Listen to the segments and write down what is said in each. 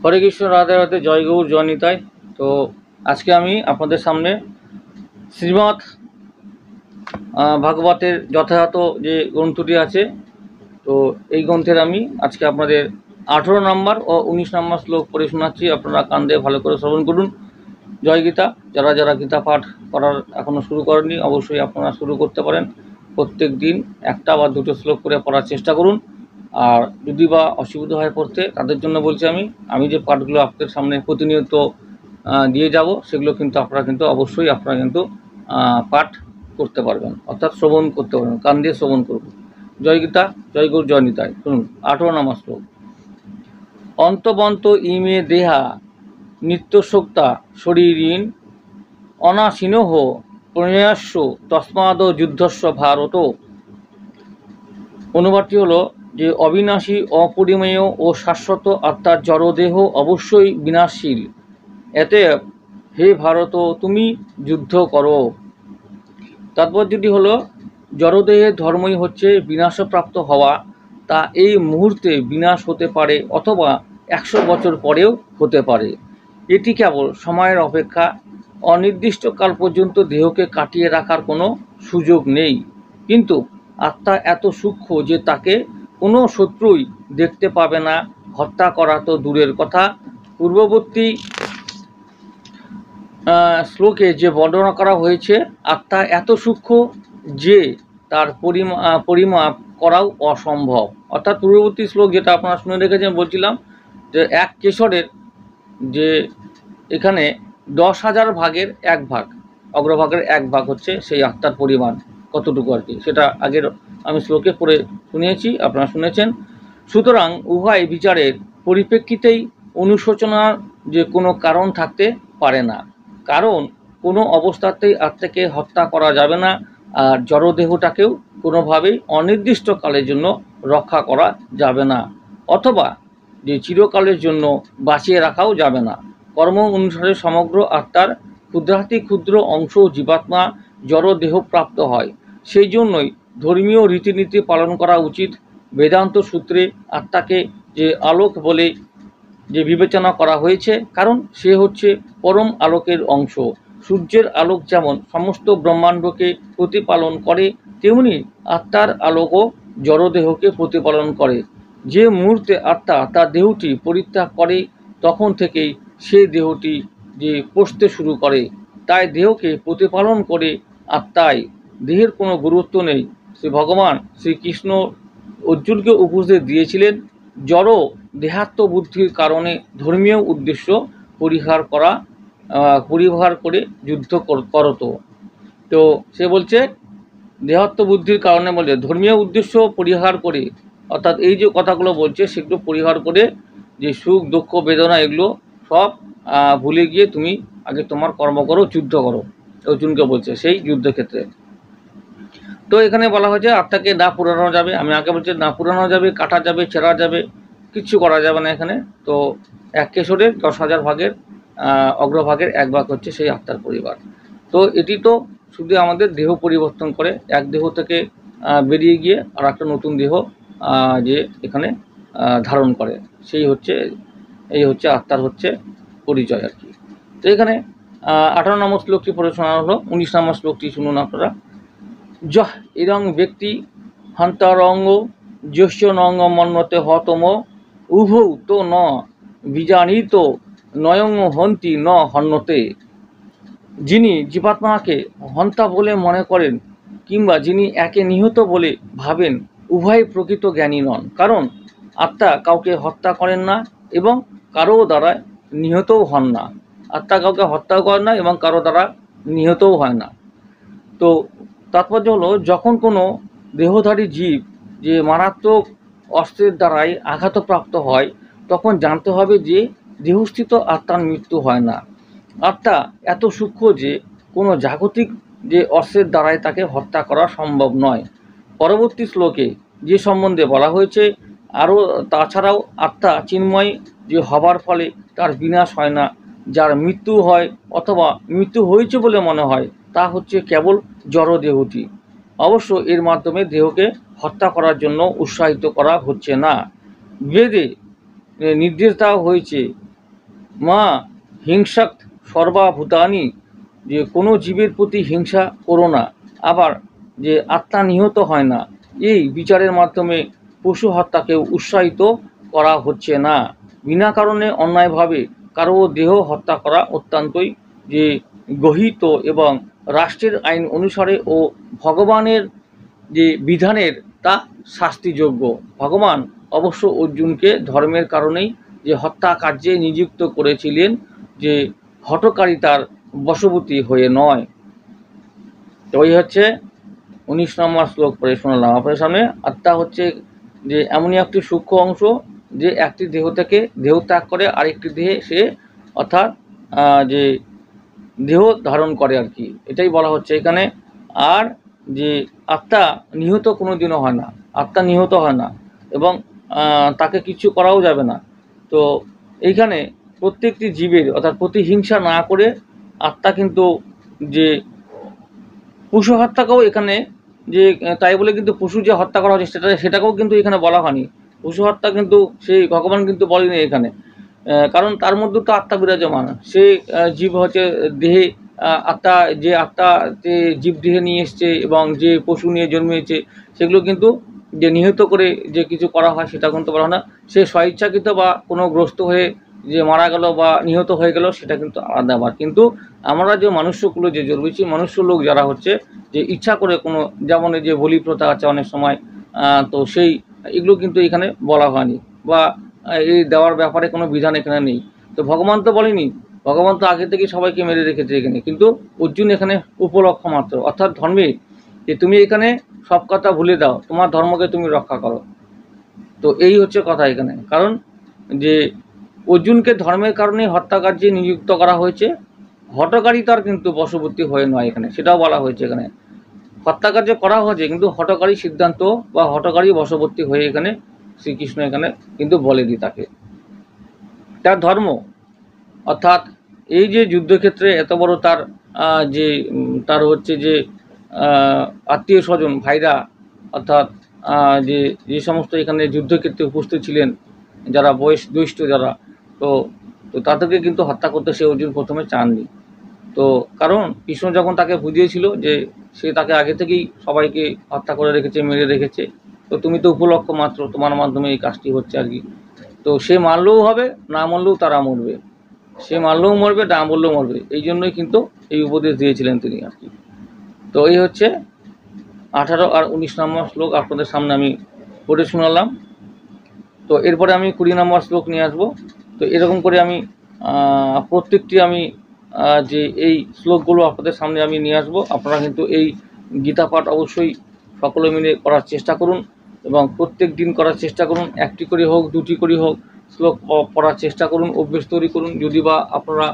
হরে কৃষ্ণ, রাধে রাধে, জয় গৌর, জয় নিতাই। তো আজকে আমি আপনাদের সামনে শ্রীমৎ ভাগবতের যথাযথ যে গ্রন্থটি আছে, তো এই গ্রন্থের আমি আজকে আপনাদের 18 নম্বর ও 19 নম্বর শ্লোক পড়ে শোনাচ্ছি। আপনারা কান দিয়ে ভালো করে শ্রবণ করুন। জয় গীতা। যারা যারা গীতা পাঠ করার এখনও শুরু করেননি, অবশ্যই আপনারা শুরু করতে পারেন। প্রত্যেক দিন একটা বা দুটো শ্লোক করে পড়ার চেষ্টা করুন। আর যদি বা অসুবিধা হয় পড়তে, তাদের জন্য বলছি আমি যে পাঠগুলো আপনাদের সামনে প্রতিনিয়ত দিয়ে যাব, সেগুলো কিন্তু অবশ্যই আপনারা পাঠ করতে পারবেন, অর্থাৎ শ্রবণ করতে পারবেন, কান দিয়ে শ্রবণ করবেন। জয় গীতা, জয় গৌর, জয় নিতাই। শুনুন 18 নম্বর শ্লোক। অন্তবন্ত ইমে দেহা নিত্যশোক্তা শরীরীন অনাসীনহ প্রণয়াস্য তস্মাদ যুদ্ধস্ব ভারত। অনুবাদটি হলো যে অবিনাশী, অপরিমেয় ও শাশ্বত আত্মার জড়দেহ অবশ্যই বিনাশশীল। এতে হে ভারত, তুমি যুদ্ধ করো। তাৎপর্যটি হলো জড়দেহের ধর্মই হচ্ছে বিনাশপ্রাপ্ত হওয়া। তা এই মুহূর্তে বিনাশ হতে পারে অথবা 100 বছর পরেও হতে পারে। এটি কেবল সময়ের অপেক্ষা। অনির্দিষ্টকাল পর্যন্ত দেহকে কাটিয়ে রাখার কোনো সুযোগ নেই। কিন্তু আত্মা এত সূক্ষ্ম যে তাকে কোনো শত্রুই দেখতে পাবে না। হত্যা করা তো দূরের কথা। পূর্ববর্তী শ্লোকে যে বর্ণনা করা হয়েছে, আত্মা এত সূক্ষ্ম যে তার পরিমাপ করাও অসম্ভব। অর্থাৎ পূর্ববর্তী শ্লোক যেটা আপনারা শুনে রেখেছেন, বলছিলাম যে এক কেশরের যে এখানে 10,000 ভাগের 1 ভাগ, অগ্রভাগের 1 ভাগ হচ্ছে সেই আত্মার পরিমাণ কতটুকু আর কি, সেটা আগের আমি শ্লোকে পড়ে শুনিয়েছি, আপনারা শুনেছেন। সুতরাং উভয় বিচারের পরিপ্রেক্ষিতেই অনুশোচনার যে কোনো কারণ থাকতে পারে না। কারণ কোনো অবস্থাতেই আত্মাকে হত্যা করা যাবে না, আর জড়দেহটাকেও কোনোভাবেই অনির্দিষ্টকালের জন্য রক্ষা করা যাবে না, অথবা যে চিরকালের জন্য বাঁচিয়ে রাখাও যাবে না। কর্ম অনুসারে সমগ্র আত্মার ক্ষুদ্রাতি ক্ষুদ্র অংশ জীবাত্মা জড়দেহ প্রাপ্ত হয়। সেই জন্যই ধর্মীয় রীতিনীতি পালন করা উচিত। বেদান্ত সূত্রে আত্মাকে যে আলোক বলে যে বিবেচনা করা হয়েছে, কারণ সে হচ্ছে পরম আলোকের অংশ। সূর্যের আলোক যেমন সমস্ত ব্রহ্মাণ্ডকে প্রতিপালন করে, তেমনি আত্মার আলোকও জড়দেহকে প্রতিপালন করে। যে মুহূর্তে আত্মা তার দেহটি পরিত্যাগ করে, তখন থেকেই সে দেহটি যে পচতে শুরু করে। তাই দেহকে প্রতিপালন করে আত্মায়। দেহের কোনো গুরুত্ব নেই। শ্রী ভগবান শ্রীকৃষ্ণ অর্জুনকে উপদেশ দিয়েছিলেন, জড় দেহাত্মবুদ্ধির কারণে ধর্মীয় উদ্দেশ্য পরিহার করে যুদ্ধ করত। তো সে বলছে দেহাত্মবুদ্ধির কারণে বলে ধর্মীয় উদ্দেশ্য পরিহার করে, অর্থাৎ এই যে কথাগুলো বলছে সেগুলো পরিহার করে যে সুখ দুঃখ বেদনা এগুলো সব ভুলে গিয়ে তুমি আগে তোমার কর্ম করো, যুদ্ধ করো, অর্জুনকে বলছে সেই যুদ্ধক্ষেত্রে। তো এখানে বলা হয়েছে আত্মাকে না পুরানো যাবে। আমি আগে বলছি না পুরানো যাবে, কাটা যাবে, ছেঁড়া যাবে, কিচ্ছু করা যাবে না এখানে। তো এক কেশরের 10,000 ভাগের অগ্রভাগের 1 ভাগ হচ্ছে সেই আত্মার পরিবার। তো এটি তো শুধু আমাদের দেহ পরিবর্তন করে, এক দেহ থেকে বেরিয়ে গিয়ে আর একটা নতুন দেহ যে এখানে ধারণ করে, এই হচ্ছে আত্মার হচ্ছে পরিচয় আর কি। তো এখানে 18 নম্বর শ্লোকটি পড়ে শোনানো হলো। 19 নম্বর শ্লোকটি শুনুন আপনারা। যহ ইদং ব্যক্তি হন্তারঙ্গ যস্য নঙ্গ মন্যতে হতম উভৌ তো ন বিজানিত নয়ং হন্তি ন হন্যতে। যিনি জীবাত্মাকে হন্তা বলে মনে করেন কিংবা যিনি একে নিহত বলে ভাবেন, উভয় প্রকৃত জ্ঞানী নন। কারণ আত্মা কাউকে হত্যা করেন না এবং কারো দ্বারা নিহতও হন না। আত্মা কাউকে হত্যাও করেন না এবং কারো দ্বারা নিহতও হয় না। তো তাৎপর্য হলো, যখন কোনো দেহধারী জীব যে মারাত্মক অস্ত্রের দ্বারাই আঘাতপ্রাপ্ত হয়, তখন জানতে হবে যে দেহস্থিত আত্মার মৃত্যু হয় না। আত্মা এত সূক্ষ্ম যে কোনো জাগতিক যে অস্ত্রের দ্বারাই তাকে হত্যা করা সম্ভব নয়। পরবর্তী শ্লোকে যে সম্বন্ধে বলা হয়েছে, আরও তাছাড়াও আত্মা চিন্ময় যে হবার ফলে তার বিনাশ হয় না। যার মৃত্যু হয় অথবা মৃত্যু হয়েছে বলে মনে হয়, তা হচ্ছে কেবল জড়দেহটি। অবশ্য এর মাধ্যমে দেহকে হত্যা করার জন্য উৎসাহিত করা হচ্ছে না। বেদে নির্দেশ দেওয়া হয়েছে মা হিংসাক সর্বাভূতানি, যে কোনো জীবের প্রতি হিংসা করো না, আবার যে আত্মা নিহত হয় না, এই বিচারের মাধ্যমে পশু হত্যাকেও উৎসাহিত করা হচ্ছে না। বিনা কারণে অন্যায়ভাবে কারো দেহ হত্যা করা অত্যন্তই যে গহিত এবং রাষ্ট্রের আইন অনুসারে ও ভগবানের যে বিধানের তা শাস্তিযোগ্য। ভগবান অবশ্য অর্জুনকে ধর্মের কারণেই যে হত্যা কার্যে নিযুক্ত করেছিলেন, যে হঠকারিতার বশবর্তী হয়ে নয়। তো এই হচ্ছে 19 নম্বর শ্লোক পড়ে শোনালাম আপনার সামনে। আত্মা হচ্ছে যে এমনই একটি সূক্ষ্ম অংশ, যে একটি দেহ থেকে দেহ ত্যাগ করে আরেকটি দেহে সে অর্থাৎ যে দেহ ধারণ করে আর কি, এটাই বলা হচ্ছে এখানে। আর যে আত্মা নিহত কোনো দিনও হয় না, আত্মা নিহত হয় না এবং তাকে কিছু করাও যাবে না। তো এইখানে প্রত্যেকটি জীবের অর্থাৎ প্রতিহিংসা না করে আত্মা কিন্তু যে পশু হত্যাকেও এখানে যে তাই বলে কিন্তু পশু যে হত্যা করা হচ্ছে সেটাকেও কিন্তু এখানে বলা হয়নি। পশু হত্যা কিন্তু সেই ভগবান কিন্তু বলেনি এখানে, কারণ তার মধ্যে তো আত্মা বিরাজমান। সে জীব হচ্ছে দেহে আত্মা, যে আত্মা যে জীব দেহে নিয়ে এসছে এবং যে পশু নিয়ে জন্মেছে, সেগুলো কিন্তু যে নিহত করে যে কিছু করা হয় সেটা কিন্তু বলা হয় না। সে স্বইচ্ছাকৃত বা কোনো গ্রস্ত হয়ে যে মারা গেল বা নিহত হয়ে গেল সেটা কিন্তু আলাদা ব্যাপার। কিন্তু আমরা যে মানুষ্যকুলো যে জন্মেছি, মনুষ্য লোক যারা হচ্ছে যে ইচ্ছা করে কোনো, যেমন এই যে বলি প্রথা আছে অনেক সময়, তো সেই এগুলো কিন্তু এখানে বলা হয়নি বা এই দেওয়ার ব্যাপারে কোনো বিধান এখানে নেই। তো ভগবান তো বলেনি, ভগবান তো আগে থেকে সবাইকে মেরে রেখেছে এখানে, কিন্তু অর্জুন এখানে উপলক্ষ মাত্র। অর্থাৎ ধর্মে যে তুমি এখানে সব কথা ভুলে দাও, তোমার ধর্মকে তুমি রক্ষা করো। তো এই হচ্ছে কথা এখানে। কারণ যে অর্জুনকে ধর্মের কারণে হত্যাকার্যে নিযুক্ত করা হয়েছে, হঠকারিতার কিন্তু বশবর্তী হয়ে নয় এখানে, সেটাও বলা হয়েছে এখানে। হত্যাকার্য করা হয়েছে কিন্তু হঠকারী সিদ্ধান্ত বা হঠকারী বশবর্তী হয়ে এখানে শ্রীকৃষ্ণ এখানে কিন্তু বলেনি তাকে। তার ধর্ম অর্থাৎ এই যে যুদ্ধক্ষেত্রে এত বড় তার যে তার হচ্ছে যে আত্মীয় স্বজন ভাইরা, অর্থাৎ যে যে সমস্ত এখানে যুদ্ধক্ষেত্রে উপস্থিত ছিলেন, যারা বয়স জ্যেষ্ঠ যারা, তো তো তাদেরকে কিন্তু হত্যা করতে সে অর্জুন প্রথমে চাননি। তো কারণ কৃষ্ণ যখন তাকে বুঝিয়েছিল যে সে তাকে আগে থেকেই সবাইকে হত্যা করে রেখেছে, মেরে রেখেছে, তো তুমি তো উপলক্ষ মাত্র, তোমার মাধ্যমে এই কাজটি হচ্ছে আর কি। তো সে মারলেও হবে, না মারলেও তারা মরবে, সে মারলেও মরবে, না বললেও মরবে, এই জন্যই কিন্তু এই উপদেশ দিয়েছিলেন তিনি আর কি। তো এই হচ্ছে 18 আর 19 নম্বর শ্লোক আপনাদের সামনে আমি পড়ে শোনালাম। তো এরপরে আমি 20 নম্বর শ্লোক নিয়ে আসবো। তো এরকম করে আমি প্রত্যেকটি আমি যে এই শ্লোকগুলো আপনাদের সামনে আমি নিয়ে আসবো। আপনারা কিন্তু এই গীতা পাঠ অবশ্যই সকলে মিলে করার চেষ্টা করুন এবং প্রত্যেক দিন করার চেষ্টা করুন। একটি করে হোক, দুটি করে হোক শ্লোক পড়ার চেষ্টা করুন, অভ্যেস তৈরি করুন। যদি বা আপনারা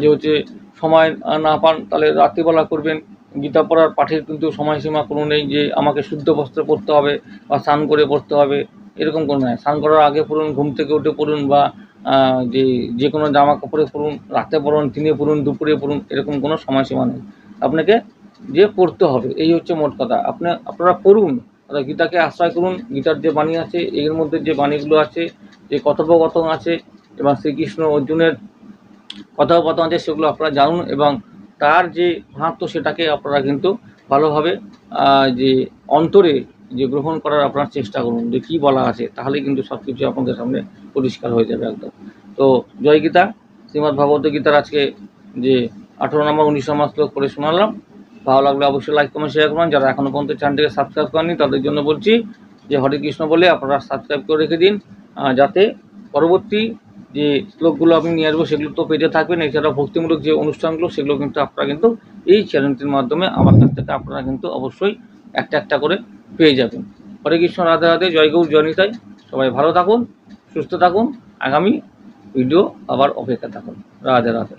যে হচ্ছে সময় না পান, তাহলে রাত্রিবেলা করবেন। গীতা পড়ার পাঠের কিন্তু সময়সীমা কোনো নেই যে আমাকে শুদ্ধ বস্ত্র পরতে হবে বা স্নান করে পড়তে হবে, এরকম কোনো নয়। স্নান করার আগে পড়ুন, ঘুম থেকে উঠে পড়ুন, বা যে কোনো জামা কাপড়ে পড়ুন, রাতে পড়ুন, দিনে পড়ুন, দুপুরে পড়ুন, এরকম কোনো সময়সীমা নেই। আপনাকে যে পড়তে হবে, এই হচ্ছে মোট কথা। আপনারা পড়ুন, গীতাকে আশ্রয় করুন। গীতার যে বাণী আছে, এর মধ্যে যে বাণীগুলো আছে, যে কথোপকথন আছে এবং শ্রীকৃষ্ণ অর্জুনের কথোপকথন আছে, সেগুলো আপনারা জানুন এবং তার যে মাহাত্ম্য সেটাকে আপনারা কিন্তু ভালোভাবে যে অন্তরে যে গ্রহণ করার আপনার চেষ্টা করুন, যে কী বলা আছে, তাহলে কিন্তু সব কিছু আপনাদের সামনে পরিষ্কার হয়ে যাবে একদম। তো জয় গীতা। শ্রীমদ্ ভগবদ্ গীতার আজকে যে 18 নম্বর 19 নম্বর শ্লোক করে শোনালাম। ভালো লাগলে অবশ্যই লাইক কমেন্ট শেয়ার করুন। যারা এখনও পর্যন্ত চ্যানেলটিকে সাবস্ক্রাইব করেননি তাদের জন্য বলছি যে হরে কৃষ্ণ বলে আপনারা সাবস্ক্রাইব করে রেখে দিন, যাতে পরবর্তী যে শ্লোকগুলো আপনি নিয়ে আসবো সেগুলো তো পেজে থাকবেন। এছাড়া ভক্তিমূলক যে অনুষ্ঠানগুলো সেগুলো কিন্তু আপনারা কিন্তু এই চ্যানেলটির মাধ্যমে আমার কাছ থেকে আপনারা কিন্তু অবশ্যই একটা একটা করে পেয়ে যাবেন। হরে কৃষ্ণ, রাধে রাধে, জয় গৌর, জয় নিতাই। সবাই ভালো থাকুন, সুস্থ থাকুন, আগামী ভিডিও আবার অপেক্ষা থাকুন। রাধে রাধে।